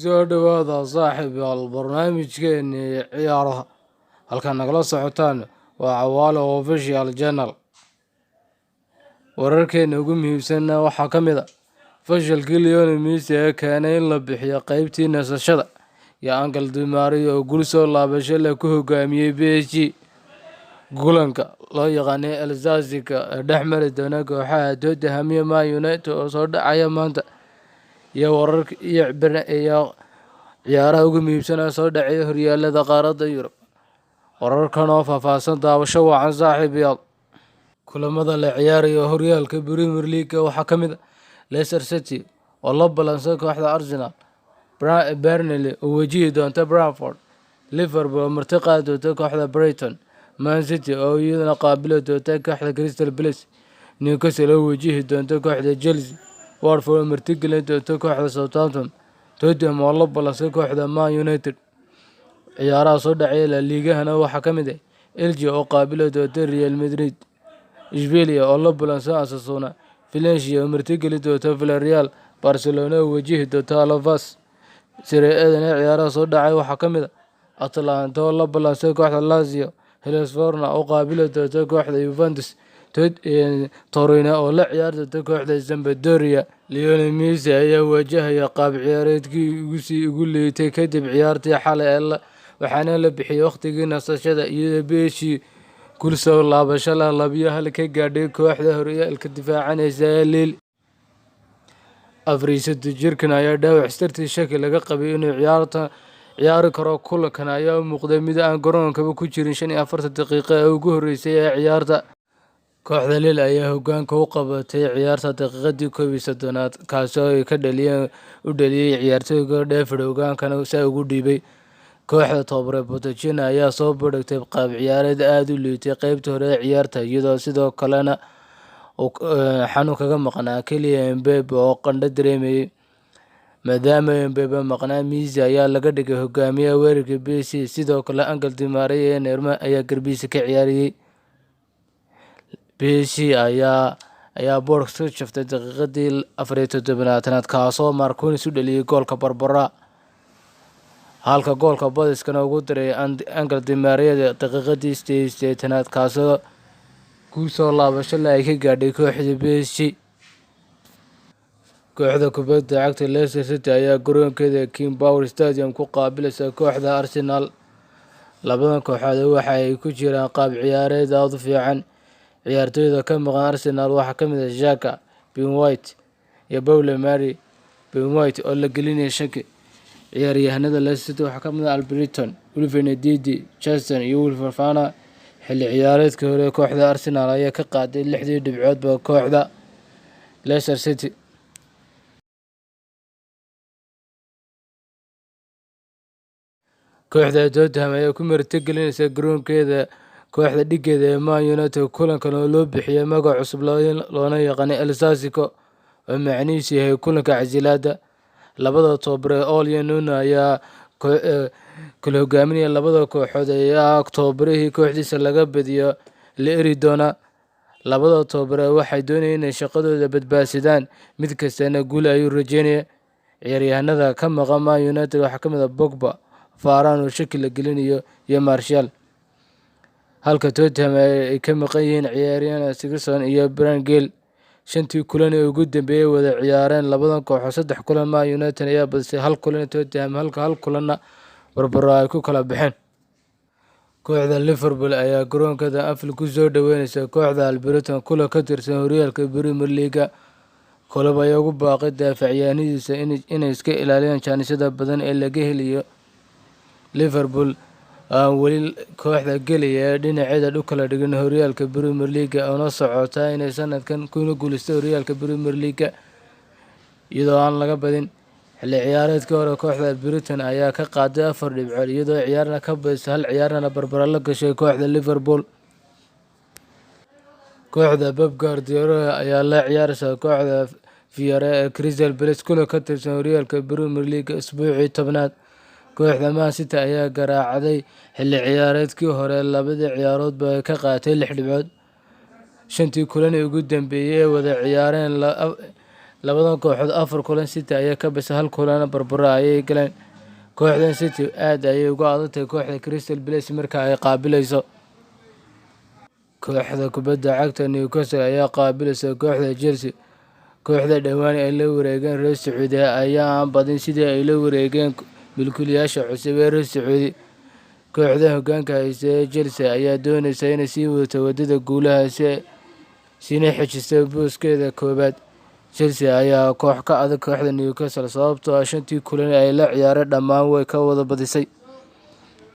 Soo dhawaada saaxiibayaal barnaamijkeeni ciyaaraha halkan nagala socotaan waa Cawaale Official Channel. Wararkeena ugu muhiimsan waxaa ka mid ah fashilkii Lionel Messi ee keenay in la bixiyo qaybtii nasashada iyo Angel Di Maria oo guul soo laabasho leh ku hogaamiyey PSG. Kulanka loo yaqaanay El Clasico ee dhex mari doona kooxaha Tottenham iyo Man United oo soo dhacaya maanta, iyo wararka iyo ciyaaraha ugu muhiimsan ee soo dhacaya horyaalada qaaradda Yurub. Wararkan oo faahfaahsan, daawasho wacan saaxiibayaal. Kulamada la ciyaarayo horyaalka Premier League waxaa ka mid ah Leicester City oo la ballansan kooxda Arsenal, Burnley oo wajihi doonta Brentford, Liverpool oo marti qaadi doonta kooxda Brighton, Man City oo iyaduna qaabili doonta kooxda Crystal Palace, Newcastle oo wajihi doonta kooxda Chelsea, Watford oo martigelin doonta kooxda Southampton, Tottenham oo la ballansan kooxda Man United. Ciyaaraha soo dhacaya La Ligahana waxaa ka mid ah Elche oo qaabili doonta Real Madrid, Sevilla oo la ballansan Osasuna, Valencia oo martigeli doonta Villarreal, Barcelona oo wajihi doonta Alaves. Serie A-dana ciyaaraha soo dhacay waxaa ka mid ah Atalanta oo la ballansan kooxda Lazio, Hellas Verona oo qaabili doonta kooxda Juventus, Torino oo la ciyaari doonta kooxda Sampdoria. Lionel Messi ayaa wajahaya qaab ciyaareedkii ugu liitay kadib ciyaartii xalay waxaana la bixiyay waqtigii nasashada iyadoo PSG guul soo laabasho leh 2-1 ka gaadhay kooxda horyaalka difaacaneysa ee Lille. 34 jirkan ayaa dhaawac dartiis shaki laga qabay inuu ciyaari karo. Kulankan ayaa u muuqday mid aan garoonkaba ku jirin 45 daqiiqo ee ugu horeysay ee ciyaarta. Kooxda Lille ayaa hoggaanka u qabatay ciyaarta daqiiqadii 31aad, kaasoo ay u dhaliyay ciyaartoyga David hogaankana saa ugu dhiibay. Kooxda tababare Pochettino ayaa soo bandhigtay qaab ciyaareed aad u liitay qaybtii hore ee ciyaarta, iyadoo sidoo kalena uu xanuun kaga maqnaa Kylian Mbappe oo qandho dareemayay. Maadaama Mbappe maqnaa, Messi ayaa laga dhigay hogaamiyaha weerarka PSG, sidoo kale Angel Di Maria iyo Neymar ayaa garbihiisa ka ciyaarayay. PSG ayaa boodhka ka jaftay daqiiqadii 74aad, kaasoo Marquinhos u dhaliyay goolka barbara, halka goolka badiskana ugu daray Angel Di Maria daqiiqadii 88aad, kaasoo guul soo laabasho leh ay ka gaadhay kooxda PSG. Kooxda kubadda cagta Leicester City ayaa garoonkeeda King Power Stadium ku qaabilaysa kooxda Arsenal. Labadan kooxood waxa ay ku jiraan qaab ciyaareed aad u fiican. Ciyaartoyda ka maqan Arsenal waxaa ka mid ah Xhaka, Ben White iyo Paul Mari. Ben White oo la gelinaya shaki. Ciyaaryahanada Leicester City waxaa ka mid ah Albrighton, Wilfred Ndidi, Cheston iyo Wilfred Fofana. Xilli ciyaareedkii hore kooxda Arsenal ayaa ka qaaday 6 dhibcoodba kooxda Leicester City. Kooxda Tottenham ayaa ku martigelinaysa garoonkeeda kooxda dhigeeda ee Man United. Kulankan oo loo bixiyay magac cusub loona yaqaanay El Clasico oo macnihiisu yahay kulanka casilaadda. Labada tababare Ole iyo Nuno ayaa kala hogaaminaya labada kooxood ayaa tababarihii kooxdiisa laga badiyo la eri doona. Labada tababare waxay doonayaan inay shaqadooda badbaadsadaan, mid kastana guul ayuu rajeynaya. Ciyaaryahanada ka maqan Man United waxaa ka mid ah Pogba, Varane oo shaki la gelinayo, iyo Martial, halka Tottenham ay ka maqan yihiin ciyaaryahanada Sigurdsson iyo Bryan Gil. 5 kulan ee ugu dambeeyay wada ciyaareen labadan kooxood, 3 kulan Man United ayaa badisay, 1 kulan Tottenham, halka 1 kulanna barbaro ay ku kala baxeen. Kooxda Liverpool ayaa garoonkeeda Anfield ku soo dhaweyneysa kooxda Brighton, kulan ka tirsan horyaalka Premier League. Klopp ayaa ugu baaqay daafacyahaniisa inay iska ilaaliyaan jaanisada badan ee laga helayo Liverpool aan weli kooxda gelaya ee dhinaceeda u kala dhigan horyaalka Premier League, oo la socota inay sanadkan ku guuleysatay horyaalka Premier League iyadoo aan laga badin. Xilli ciyaareedkii hore kooxda Brighton ayaa ka qaaday 4 dhibcood, iyadoo ciyaarna ka badisay 1 ciyaarna barbaro la gashay kooxda Liverpool. Kooxda Pep Guardiola ayaa la ciyaaraysa kooxda Villarreal ee Crystal Palace, kulan ka tirsan horyaalka Premier League usbuucii 10aad. Kooxda Man City ayaa garaacday xilli ciyaareedkii hore labadii ciyaaroodba ay ka qaadatay 6 dhibcood. 5 kulan ee ugu dambeeyay ee wada ciyaareen labadan kooxood 4 kulan City ayaa ka badisay, 1 kulan barbaro ayay galeen. Kooxdan City aad ayay uga adag tahay kooxda Crystal Palace marka ay qaabilayso. Kooxda kubadda cagta Newcastle ayaa qaabilaysa kooxda Chelsea. Kooxda dhawaan ay la wareegeen reer Sacuudi ayaa aan badin sidii ay la wareegeen milkiilayaasha cusub ee reer Sacuudi. Kooxda hoggaanka haysta ee Chelsea ayaa doonaysa inay sii wadato waddada guulaha sina xajisto booskeeda koowaad. Chelsea ayaa koox ka adag kooxda Newcastle sababtoo ah 5tii kulan ee ay la ciyaareen dhammaan way ka wada badisay.